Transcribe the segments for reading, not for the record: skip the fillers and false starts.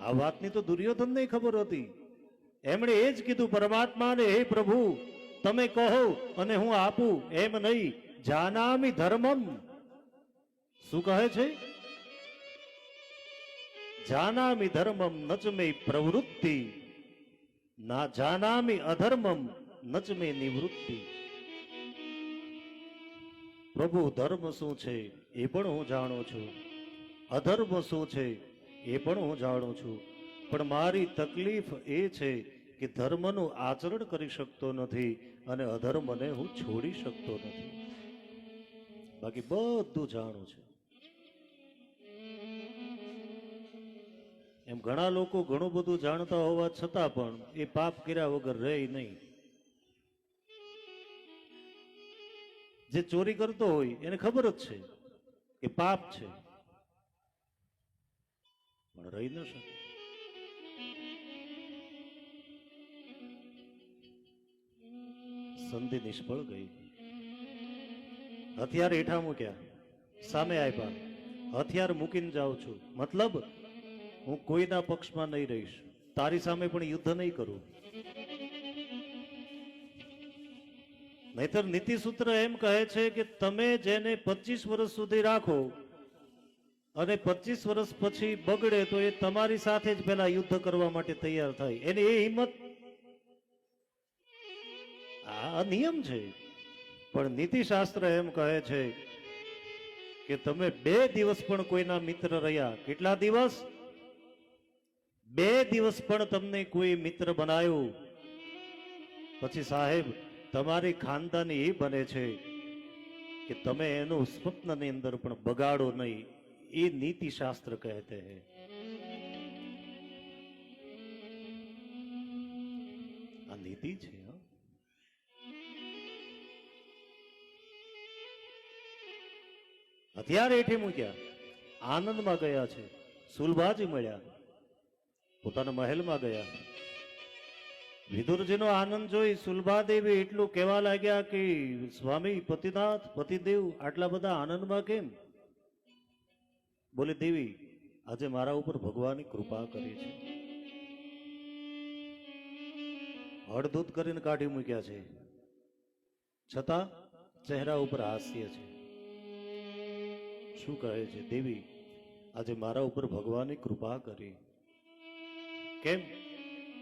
આ વાતની તો દુર્યોધનને ખબર હતી. એમણે એ જ કીધું પરમાત્માને, હે પ્રભુ તમે કહો અને હું આપું, એમ નહીં. જાનામિ ધર્મમ. શું કહે છે? જાનામિ ધર્મમ નચ મે પ્રવૃત્તિ, ના જાનામિ અધર્મમ નચ મે નિવૃત્તિ. પ્રભુ ધર્મ શું છે એ પણ હું જાણું છું, અધર્મ શું છે એ પણ હું જાણું છું, પણ મારી તકલીફ એ છે કે ધર્મનું આચરણ કરી શકતો નથી અને અધર્મને હું છોડી શકતો નથી. બાકી બધું જાણું છું. એમ ઘણા લોકો ઘણું બધું જાણતા હોવા છતાં પણ એ પાપ કર્યા વગર રહે નહીં. જે ચોરી કરતો હોય એને ખબર જ છે કે પાપ છે, પણ રહી ન શકે. સંધિ નિષ્ફળ ગઈ. હથિયાર હેઠા મૂક્યા, સામે આપ્યા. હથિયાર મૂકીને જાઉં છું, મતલબ હું કોઈના પક્ષમાં નહીં રહીશ, તારી સામે પણ યુદ્ધ નહીં કરું. નહીતર નીતિસૂત્ર એમ કહે છે કે તમે જેને 25 વર્ષ સુધી રાખો અને 25 વર્ષ પછી બગડે તો એ તમારી સાથે જ પેલા યુદ્ધ કરવા માટે તૈયાર થાય. એની એ હિંમત, આ નિયમ છે. પણ નીતિશાસ્ત્ર એમ કહે છે કે તમે 2 દિવસ પણ કોઈના મિત્ર રહ્યા. કેટલા દિવસ? 2 દિવસ પણ તમને કોઈ મિત્ર બનાવ્યું, પછી સાહેબ તમારી ખાનદાની એ બને છે કે તમે એનું સ્વપ્નની અંદર પણ બગાડો નહીં. એ નીતિ શાસ્ત્ર કહેતે હૈ. આ નીતિ છે. હથિયાર હેઠે મૂક્યા, આનંદમાં ગયા છે. સુલભાજી મળ્યા, પોતાના મહેલમાં ગયા. વિદુરજીનો આનંદ જોઈ સુલભાદેવી એટલું કહેવા લાગ્યા કે સ્વામી પતિનાથ પતિદેવ આટલા બધા આનંદમાં કેમ? બોલે દેવી આજે મારા ઉપર ભગવાનની કૃપા કરી છે. હળધૂત કરીને કાઢી મૂક્યા છે, છતાં ચહેરા ઉપર હાસ્ય છે. શું કહે છે? દેવી આજે મારા ઉપર ભગવાનની કૃપા કરી. કેમ?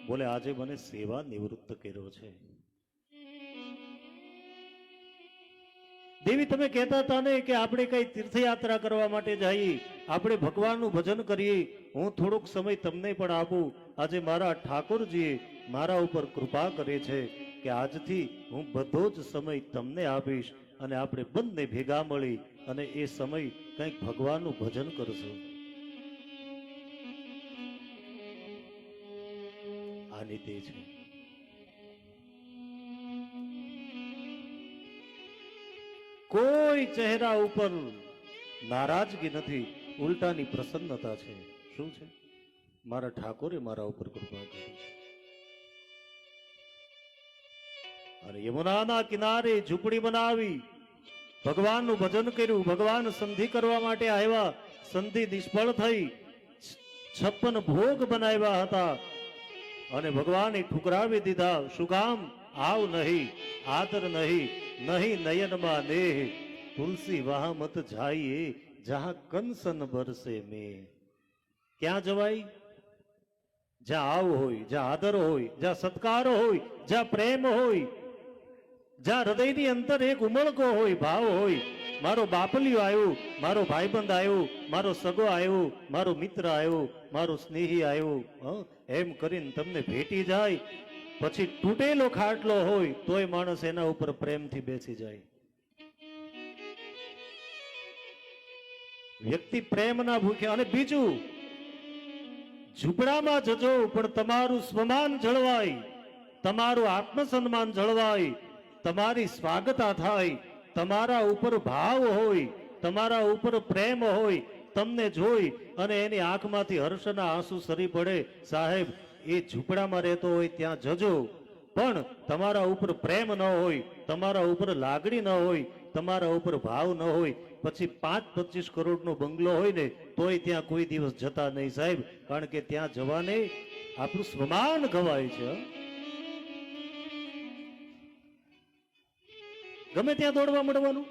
બોલે આજે મને સેવા નિવૃત્ત કર્યો છે. દેવી તમે કહેતા હતા ને કે આપણે કઈ તીર્થયાત્રા કરવા માટે જઈએ, આપણે ભગવાનનું ભજન કરીએ, હું થોડોક સમય તમને પણ આપું. આજે મારા ઠાકોરજીએ મારા ઉપર કૃપા કરે છે કે આજથી હું બધો જ સમય તમને આપીશ અને આપણે બંને ભેગા મળી અને એ સમય કંઈક ભગવાનનું ભજન કરશું. આ નીતિ છે. કોઈ ચહેરા ઉપર નારાજગી નથી, ઉલટાની પ્રસન્નતા છે. શું છે? મારા ઠાકોરે મારા ઉપર કૃપા કરી છે. અને યમુનાના કિનારે ઝૂંપડી બનાવી ભગવાનનું ભજન કર્યું. ભગવાન સંધિ કરવા માટે આવ્યા, સંધિ નિષ્ફળ થઈ. 56 ભોગ બનાવ્યા હતા અને ભગવાને ઠુકરાવી દીધા. શું કામ? આવ નહીં, આદર નહીં, નહીં નયનમાં નેહ, તુલસી વાહ મત જાઈએ જહાં કંસન બરસે મેં. ક્યાં જવાય? જ્યાં આવ હોય, જ્યાં આદર હોય, જ્યાં સત્કાર હોય, જ્યાં પ્રેમ હોય, જ્યાં હૃદયની અંદર એક ઉમળકો હોય, ભાવ હોય. મારો બાપલિયો આવ્યો, મારો ભાઈબંધ આવ્યો, મારો સગો આવ્યો, મારો મિત્ર આવ્યો, મારો સ્નેહી આવ્યો, એમ કરીને તમને ભેટી જાય. પછી તૂટેલો ખાટલો હોય તોય માણસ એના ઉપર પ્રેમથી બેસી જાય. વ્યક્તિ પ્રેમના ભૂખ્યા. અને બીજું, ઝૂંપડામાં જજો પણ તમારું સ્વમાન જળવાય, તમારું આત્મસન્માન જળવાય, તમારી સ્વાગતા થાય, તમારા ઉપર ભાવ હોય, તમારા ઉપર પ્રેમ હોય. તમને જોઈ અને એની આંખમાંથી હર્ષના આંસુ સરી પડે. સાહેબ એ ઝૂંપડામાં રહેતો હોય ત્યાં જજો, પણ તમારા ઉપર પ્રેમ ન હોય, તમારા ઉપર લાગણી ન હોય, તમારા ઉપર ભાવ ન હોય, પછી 5-25 કરોડનો બંગલો હોય ને તોય ત્યાં કોઈ દિવસ જતા નહીં સાહેબ, કારણ કે ત્યાં જવાને આપણું સ્વમાન ગવાય છે. ગમે ત્યાં દોડવા મળવાનું.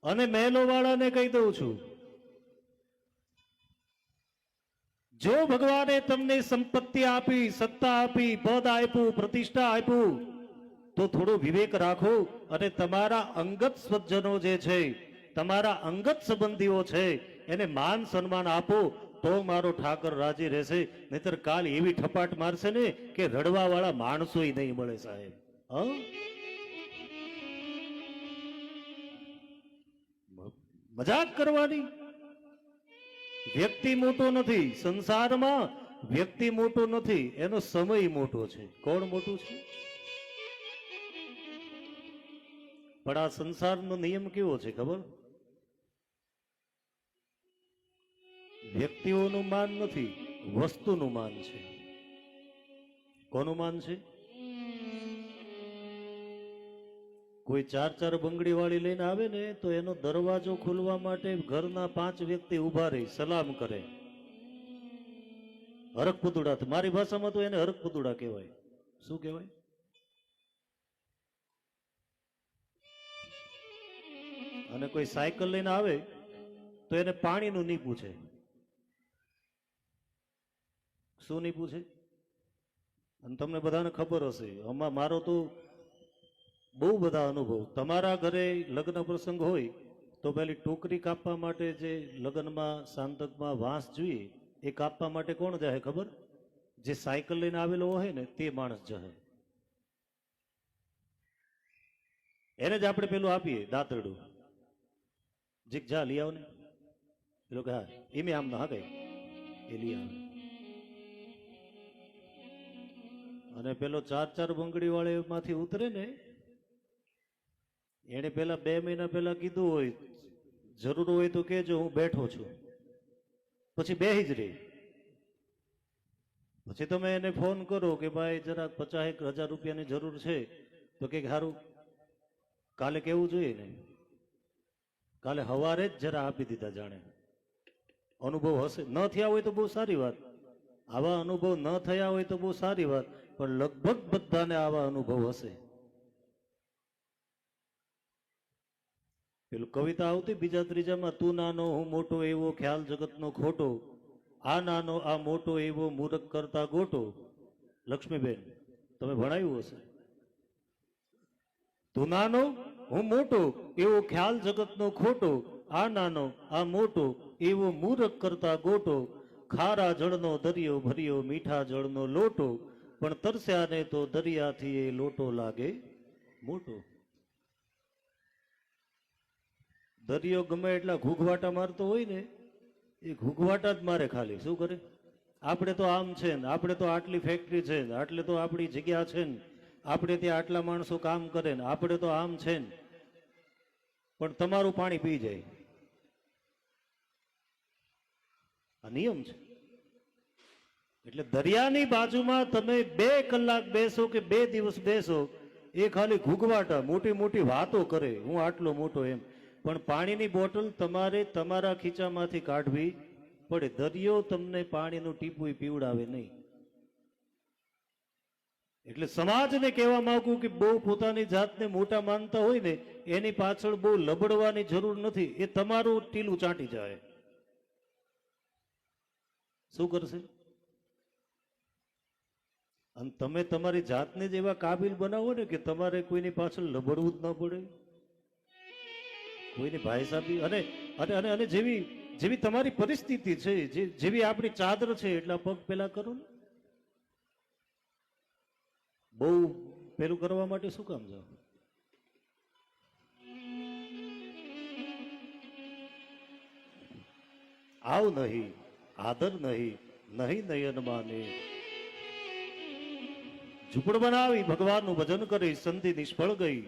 અને મહેલો વાળાને કહી દઉં છું, જો ભગવાને તમને સંપત્તિ આપી, સત્તા આપી, પદ આપ્યું, પ્રતિષ્ઠા આપ્યું, તો થોડો વિવેક રાખો અને તમારા અંગત સ્વજનો જે છે, તમારા અંગત સંબંધીઓ છે, એને માન સન્માન આપો, તો મારો ઠાકર રાજી રહેશે. નહીતર કાલ એવી ઠપાટ મારશે ને કે રડવા વાળા માણસો નહીં મળે સાહેબ. મજાક કરવાની. વ્યક્તિ મોટો નથી સંસારમાં, વ્યક્તિ મોટો નથી, એનો સમય મોટો છે. કોણ મોટું છે? પણ આ સંસારનો નિયમ કેવો છે ખબર? વ્યક્તિઓનું માન નથી, વસ્તુનું માન છે. કોનું માન છે? કોઈ 4-4 બંગડી વાળી લઈને આવે ને તો એનો દરવાજો ખોલવા માટે ઘરના 5 વ્યક્તિ ઉભા રહી, સલામ કરે. હરકપુતુડા, મારી ભાષામાં તો એને હરકપુતુડા કહેવાય. શું કહેવાય? અને કોઈ સાયકલ લઈને આવે તો એને પાણીનું નહીં પૂછે. શું નહીં પૂછે? અને તમને બધાને ખબર હશે, આમાં મારો તો બહુ બધા અનુભવ. તમારા ઘરે લગ્ન પ્રસંગ હોય તો પેલી ટોકરી કાપવા માટે જે લગ્નમાં સાંતકમાં વાંસ જોઈએ એ કાપવા માટે કોણ જાય ખબર? જે સાયકલ લઈને આવેલો હોય ને તે માણસ જાય. એને જ આપણે પેલું આપીએ દાંતરડું, જીક જા લઈ આવ ને. પેલો કે હા એમે આમ ના કઈ એ લઈ આવે. અને પેલો 4-4 બંગડી વાળે માંથી ઉતરે ને, એને પેલા 2 મહિના પહેલા કીધું હોય જરૂર હોય તો કેજો હું બેઠો છું, પછી બેહી જ રહી. પછી તમે એને ફોન કરો કે ભાઈ જરાક 50,000 રૂપિયાની જરૂર છે, તો કે સારું કાલે કેવું જોઈએ ને, કાલે હવારે જ જરા આપી દીધા. જાણે અનુભવ હશે. ન થયા હોય તો બહુ સારી વાત, આવા અનુભવ ન થયા હોય તો બહુ સારી વાત, પણ લગભગ બધાને આવા અનુભવ હશે. પેલું કવિતા આવતી બીજા ત્રીજામાં, તું નાનો હું મોટો એવો ખ્યાલ જગતનો ખોટો, આ નાનો આ મોટો એવો મૂરખ કરતા ગોટો. લક્ષ્મીબેન તમે ભણાવ્યું હશે. તું નાનો હું મોટો એવો ખ્યાલ જગતનો ખોટો, આ નાનો આ મોટો એવો મૂરખ કરતા ગોટો. ખારા જળનો દરિયો ભર્યો મીઠા જળનો લોટો, પણ તરસ્યાને તો દરિયાથી એ લોટો લાગે મોટો. દરિયો ગમે એટલા ઘૂઘવાટા મારતો હોય ને, એ ઘૂઘવાટા જ મારે ખાલી. શું કરે? આપણે તો આમ છે ને, આપણે તો આટલી ફેક્ટરી છે ને, આટલે તો આપણી જગ્યા છે ને, આપણે ત્યાં આટલા માણસો કામ કરે ને, આપણે તો આમ છે ને, પણ તમારું પાણી પી જાય. આ નિયમ છે. એટલે દરિયાની બાજુમાં તમે 2 કલાક બેસો કે 2 દિવસ બેસો, એ ખાલી ઘૂઘવાટા, મોટી મોટી વાતો કરે, હું આટલો મોટો એમ. પણ પાણીની બોટલ તમારે તમારા ખીચામાંથી કાઢવી પડે. દરિયો તમને પાણીનું ટીપું પીવડાવે નહીં. એટલે સમાજને કહેવા માંગુ કે બહુ પોતાની જાતને મોટા માનતા હોય ને એની પાછળ બહુ લબડવાની જરૂર નથી. એ તમારું ટીલું ચાટી જાય. શું કરશે? અને તમે તમારી જાતને જ એવા કાબિલ બનાવો ને કે તમારે કોઈની પાછળ લબડવું જ ન પડે, કોઈની ભાઈસાબી. અને અને અને અને જેવી જેવી તમારી પરિસ્થિતિ છે, જેવી આપણી ચાદર છે એટલા પગ પેલા કરો ને. બહુ પેલું કરવા માટે શું કામ જાઓ? આવ નહીં આદર નહીં, નહીં નયન માને. ઝૂંપડ બનાવી ભગવાનનું ભજન કરી, સંધિ નિષ્ફળ ગઈ.